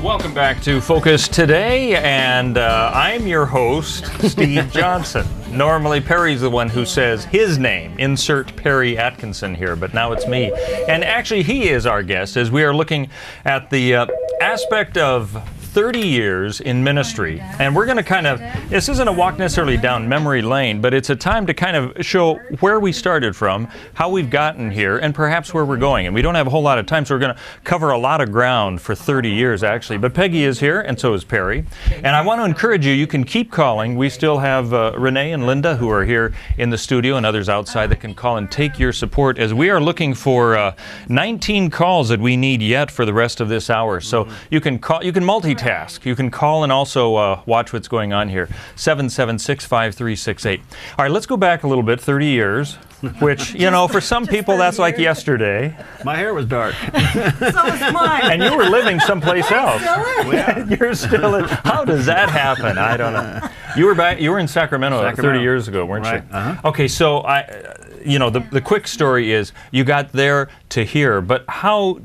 Well, welcome back to Focus Today, and I'm your host, Steve Johnson. Normally, Perry's the one who says his name. Insert Peggy Atkinson here, but now it's me. And actually, he is our guest as we are looking at the aspect of 30 years in ministry. And we're going to this isn't a walk necessarily down memory lane, but it's a time to kind of show where we started from, how we've gotten here, and perhaps where we're going. And we don't have a whole lot of time, so we're going to cover a lot of ground for 30 years, actually. But Peggy is here, and so is Perry. And I want to encourage you, you can keep calling. We still have Renee and Linda, who are here in the studio, and others outside that can call and take your support, as we are looking for 19 calls that we need yet for the rest of this hour. So you can call, you can multitask. You can call and also watch what's going on here. 776-5368. All right, let's go back a little bit, 30 years, which, you know, for some people that's like yesterday. My hair was dark. So was mine. And you were living someplace else. Still is. You're still in. How does that happen? I don't know. You were in Sacramento 30 years ago, weren't you? Uh-huh. Okay, so the quick story is you got there to here, but how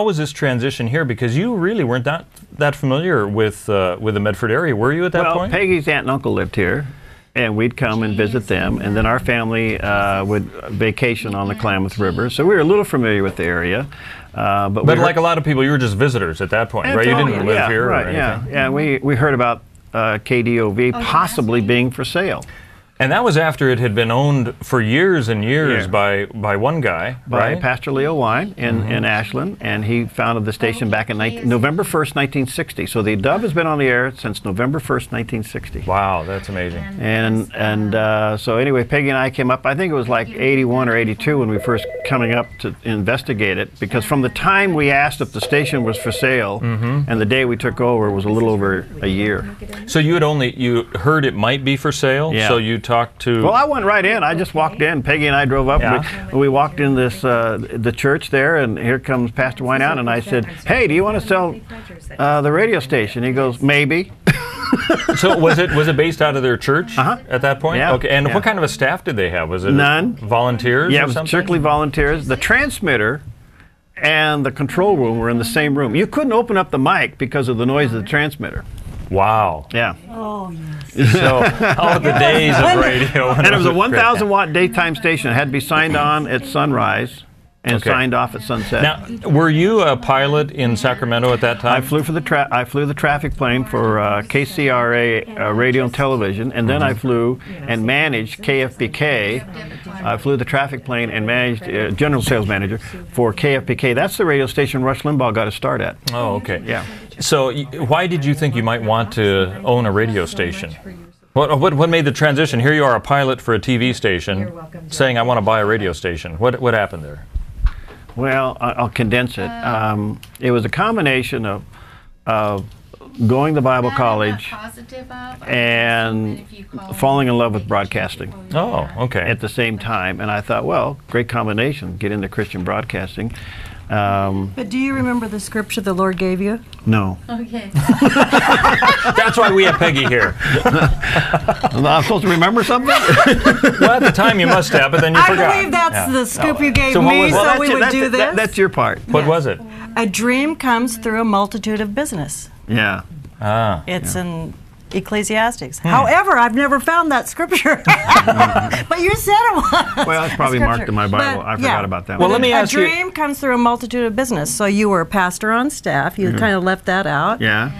was this transition here? Because you really weren't that familiar with the Medford area, were you at that point? Well, Peggy's aunt and uncle lived here, and we'd come and visit them, and then our family would vacation on the Klamath River, so we were a little familiar with the area. But like a lot of people, you were just visitors at that point, right? You didn't live here or anything. Yeah, we heard about KDOV possibly being for sale. And that was after it had been owned for years and years by one guy, by right? Pastor Leo Wine in Ashland, and he founded the station back in November 1st, 1960. So the Dove has been on the air since November 1st, 1960. Wow, that's amazing. And so anyway, Peggy and I came up, I think it was like 81 or 82 when we first coming up to investigate it, because from the time we asked if the station was for sale and the day we took over was a little over a year. So you heard it might be for sale, so you talked to... Well, I went right in. I just walked in. Peggy and I drove up. Yeah. We walked in the church there, and here comes Pastor Wine out, and I said, "Hey, do you want to sell the radio station?" He goes, "Maybe." So was it based out of their church at that point? Yeah. Okay. And what kind of a staff did they have? Was it none? Volunteers? Yeah, or it was something? strictly volunteers. The transmitter and the control room were in the same room. You couldn't open up the mic because of the noise of the transmitter. Wow. Yeah. Oh, yes. So, the days of radio. And it was a 1,000 watt daytime station. It had to be signed on at sunrise and signed off at sunset. Now, were you a pilot in Sacramento at that time? I flew the traffic plane for KCRA radio and television, and then I flew and managed KFPK. I flew the traffic plane and managed general sales manager for KFPK. That's the radio station Rush Limbaugh got his start at. Oh, okay. Yeah. So, why did you think you might want to own a radio station? What made the transition? Here you are, a pilot for a TV station, saying, "I want to buy a radio station." What happened there? Well, I'll condense it. It was a combination of going to Bible college and falling in love with broadcasting. Oh, okay. At the same time, and I thought, well, great combination, get into Christian broadcasting. But do you remember the scripture the Lord gave you? No. Okay. That's why we have Peggy here. I'm supposed to remember something? Well, at the time you must have, but then you forgot. I believe that's the scoop you gave So what me, was- so Well, we would do this. That's your part. What was it? A dream comes through a multitude of business. Yeah. It's in Ecclesiastes. However, I've never found that scripture. But you said it was. Well, it's probably marked in my Bible. I forgot about that Well, one. let me ask you. A dream comes through a multitude of business. So you were a pastor on staff. You kind of left that out. Yeah.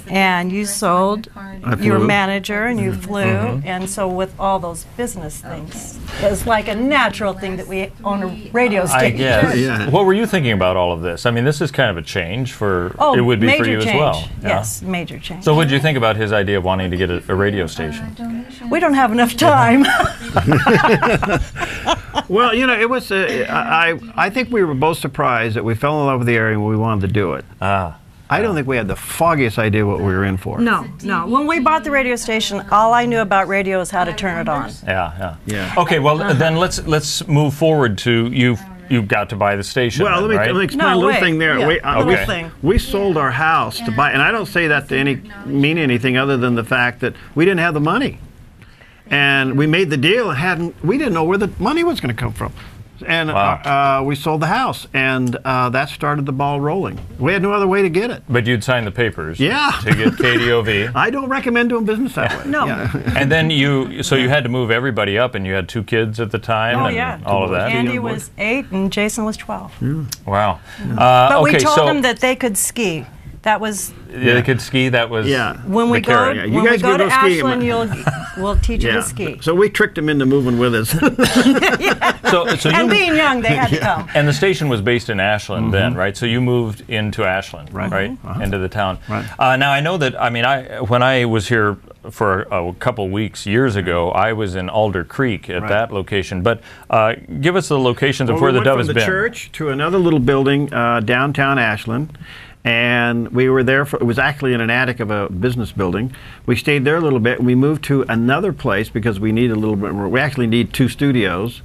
And you sold. I You were flew. manager and you flew. And so with all those business things, it's like a natural thing that we own a radio I station. guess. Yeah. What were you thinking about all of this? I mean, this is kind of a change for, it would be for you major as well. change. Yes, major change. So what did you think about his idea of wanting to get a radio station? We don't have enough time. Well, you know, it was. I think we were both surprised that we fell in love with the area and we wanted to do it. I don't think we had the foggiest idea what we were in for. No. When we bought the radio station, all I knew about radio is how to turn it on. Yeah. Okay, well, then let's move forward to you got to buy the station. Well, then, let me explain a little thing there. Yeah, we sold our house to buy, and I don't say that to mean anything other than the fact that we didn't have the money. And we made the deal and we didn't know where the money was going to come from. And Wow. we sold the house, and that started the ball rolling. We had no other way to get it. But you'd sign the papers. Yeah. To get KDOV. I don't recommend doing business that way. No. Yeah. And then you had to move everybody up, and you had 2 kids at the time, Oh, and yeah. all of that. Andy was 8 and Jason was 12. Wow. But we okay, told so them that they could ski. That was they could ski. That was when we the go. carrot. Yeah, you When we guys go go to skiing. Ashland, we'll teach you to ski. So we tricked them into moving with us. So And you being young, they had to come. and the station was based in Ashland then, right? So you moved into Ashland, right? Into the town. Right. Now I know that. I mean, when I was here for a couple weeks years ago, I was in Alder Creek at that location. But give us the locations of where the Dove has from been. the church to another little building downtown Ashland. And we were there it was actually in an attic of a business building. We stayed there a little bit, and we moved to another place because we need a little bit more. We actually need 2 studios.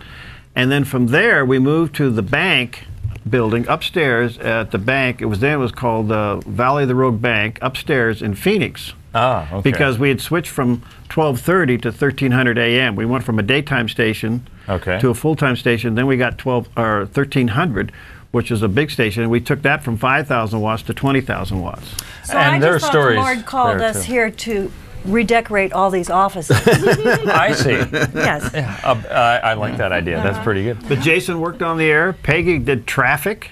And then from there, we moved to the bank building upstairs at the bank. It was called Valley of the Rogue Bank, upstairs in Phoenix. Ah, okay. Because we had switched from 12:30 to 1300 a.m. We went from a daytime station to a full-time station. Then we got 1300. Which is a big station, and we took that from 5,000 watts to 20,000 watts. So And I there are just thought stories the Lord called there, us too. here to redecorate all these offices. I see. Yes. I like that idea. That's pretty good. But Jason worked on the air. Peggy did traffic.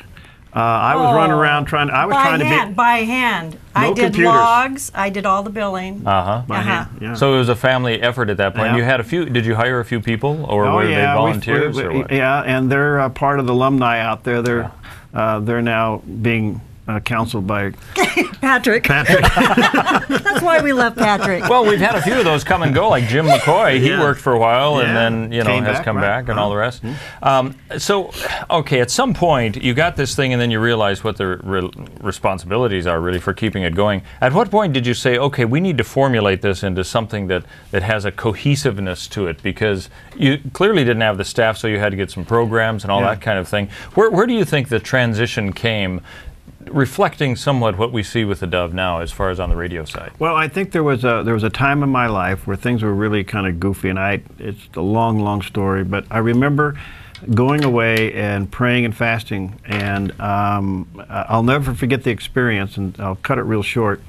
I was running around trying to By hand. I No did computers. logs. I did all the billing. Uh-huh. by hand. Yeah. So it was a family effort at that point. Yeah. You had a few. Did you hire a few people, or Oh, were they yeah, volunteers, or what? Yeah, and they're part of the alumni out there. They're now being counseled by Patrick. That's why we left Patrick. Well, we've had a few of those come and go, like Jim McCoy. He Yeah. worked for a while, and Yeah. then Came has back, come right. back, and all the rest. So, okay, at some point you got this thing, and then you realize what the responsibilities are really for keeping it going. At what point did you say, okay, we need to formulate this into something that has a cohesiveness to it? Because you clearly didn't have the staff, so you had to get some programs and all that kind of thing. Where do you think the transition came? Reflecting somewhat what we see with the Dove now, as far as on the radio side. Well, I think there was a time in my life where things were really kind of goofy, and it's a long story, but I remember going away and praying and fasting, and I'll never forget the experience, and I'll cut it real short.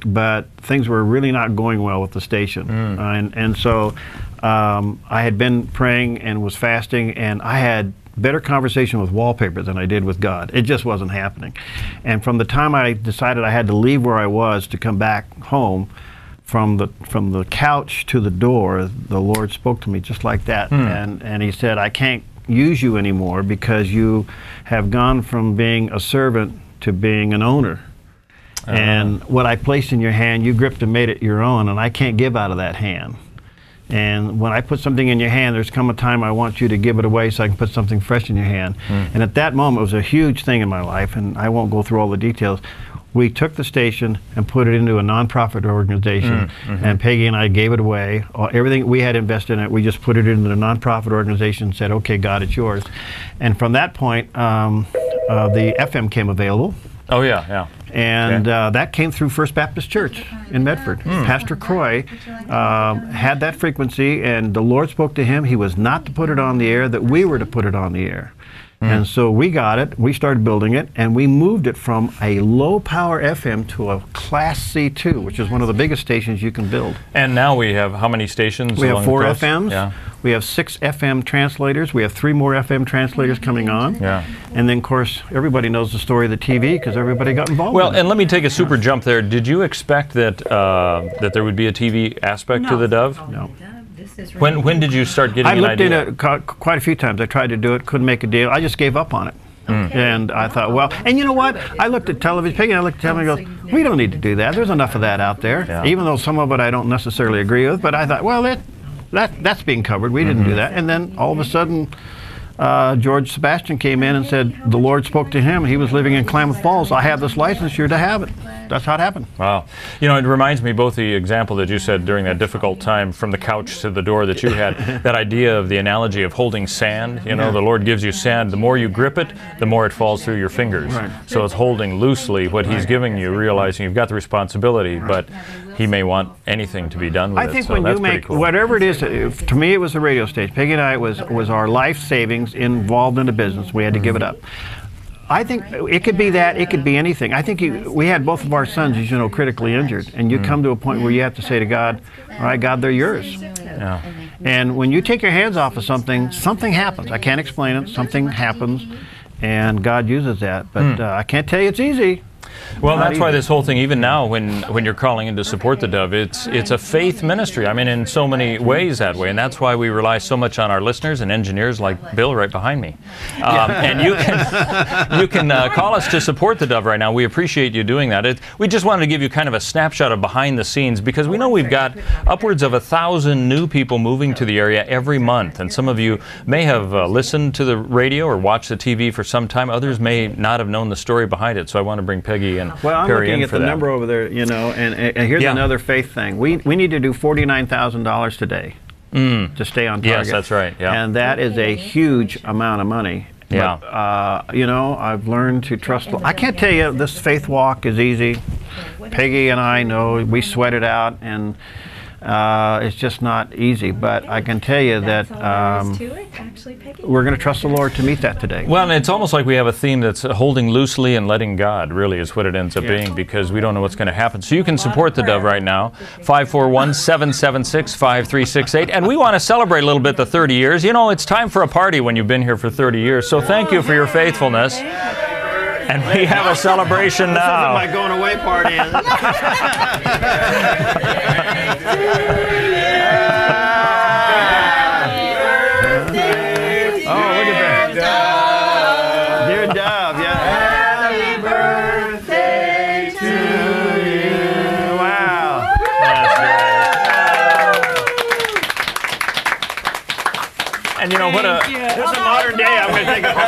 But things were really not going well with the station, and so I had been praying and was fasting, and I had better conversation with wallpaper than I did with God. It just wasn't happening. And from the time I decided I had to leave where I was to come back home, from the couch to the door, the Lord spoke to me just like that. And he said, I can't use you anymore because you have gone from being a servant to being an owner. And what I placed in your hand, you gripped and made it your own, and I can't give out of that hand. And when I put something in your hand, there's come a time I want you to give it away so I can put something fresh in your hand. And at that moment, it was a huge thing in my life, and I won't go through all the details. We took the station and put it into a nonprofit organization, and Peggy and I gave it away. Everything we had invested in it, we just put it into the nonprofit organization and said, okay, God, it's yours. And from that point, the FM came available. Oh, yeah. And that came through First Baptist Church in Medford. Pastor Croy had that frequency, and the Lord spoke to him. He was not to put it on the air, that we were to put it on the air. And so we got it, we started building it, and we moved it from a low-power FM to a Class C2, which is one of the biggest stations you can build. And now we have how many stations? We have along 4 the coast? FMs. Yeah. We have 6 FM translators. We have 3 more FM translators coming on. Yeah. And then, of course, everybody knows the story of the TV because everybody got involved Well, in it. and let me take a super jump there. Did you expect that that there would be a TV aspect to the Dove? No. When did you start getting I an looked idea? in it quite a few times. I tried to do it, couldn't make a deal. I just gave up on it. And I thought, well, and you know what? I looked at television, Peggy and I looked at television and goes, we don't need to do that. There's enough of that out there. Yeah. Even though some of it I don't necessarily agree with, but I thought, well, that's being covered. We didn't do that. And then all of a sudden, George Sebastian came in and said the Lord spoke to him. He was living in Klamath Falls. I have this license, you're to have it. That's how it happened. Wow. You know, it reminds me both the example that you said during that difficult time from the couch to the door that you had, that idea of the analogy of holding sand. You know, the Lord gives you sand. The more you grip it, the more it falls through your fingers. Right. So it's holding loosely what He's giving you, realizing you've got the responsibility, but he may want anything to be done with it. I think so when that's you pretty make cool. whatever it is, to me it was the radio station. Peggy and I was our life savings involved in the business. We had to give it up. I think it could be that, it could be anything. I think we had both of our sons, as you know, critically injured, and you come to a point where you have to say to God, all right, God, they're yours. Yeah. And when you take your hands off of something, something happens. I can't explain it. Something happens, and God uses that. But I can't tell you it's easy. Well, that's why this whole thing, even now, when you're calling in to support the Dove, it's a faith ministry. I mean, in so many ways that way, and that's why we rely so much on our listeners and engineers like Bill right behind me. And you can call us to support the Dove right now. We appreciate you doing that. We just wanted to give you kind of a snapshot of behind the scenes, because we know we've got upwards of 1,000 new people moving to the area every month, and some of you may have listened to the radio or watched the TV for some time. Others may not have known the story behind it. So I want to bring Peggy and well, I'm Perry looking in at for the that. number over there, you know, and here's another faith thing. We need to do $49,000 today to stay on target. Yes, that's right. Yeah. And that is a huge amount of money. Yeah. But, you know, I've learned to trust. I can't tell you this faith walk is easy. Peggy and I know we sweat it out, and it's just not easy. But I can tell you that we're going to trust the Lord to meet that today. Well, and it's almost like we have a theme that's holding loosely and letting God, really, is what it ends up being, because we don't know what's going to happen. So you can support the Dove right now, 541-776-5368. And we want to celebrate a little bit the 30 years. You know, it's time for a party when you've been here for 30 years. So thank you for your faithfulness. And we have a celebration now. This isn't my going away party, is it? Oh, look at that. Dear Dove, yeah. Happy birthday to you. Wow. And you know what This is a modern day. I'm going to take a picture.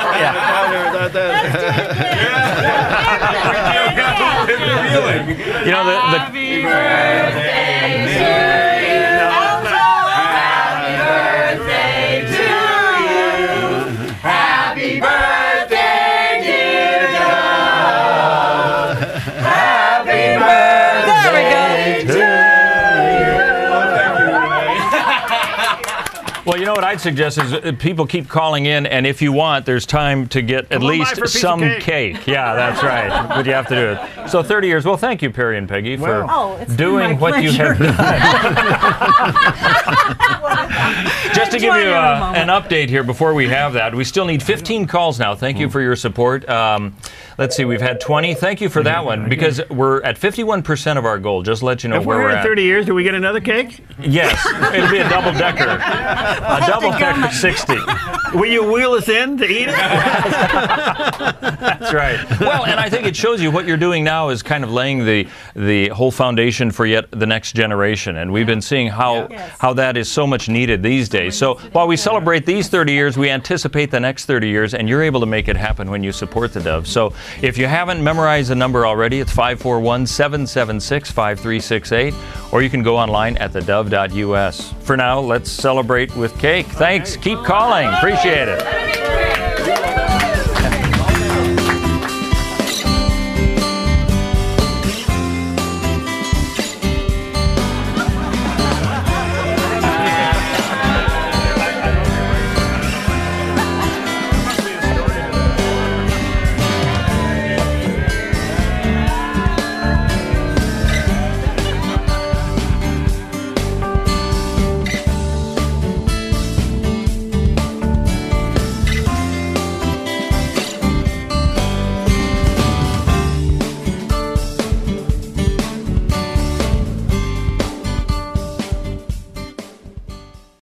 You know, Happy birthday to you. Happy birthday to you. Happy birthday, dear Dove. Happy birthday to you. Well, you know what I'd suggest is people keep calling in, and if you want, there's time to get at least some cake. Yeah, that's right. But you have to do it. So 30 years. Well, thank you, Perry and Peggy, for doing what you have done. Just to give you an update here before we have that, we still need 15 calls now. Thank you for your support. Let's see, we've had 20. Thank you for that one, because we're at 51% of our goal. Just to let you know where we're at. 30 years, do we get another cake? Yes, it'll be a double-decker. A double-decker 60. Will you wheel us in to eat it? That's right. Well, and I think it shows you what you're doing now is kind of laying the whole foundation for yet the next generation. And we've been seeing how that is so much needed these days. So while we celebrate these 30 years, we anticipate the next 30 years, and you're able to make it happen when you support the Dove. So if you haven't memorized the number already, it's 541-776-5368, or you can go online at thedove.us. For now, let's celebrate with cake. Thanks. Keep calling. Appreciate it.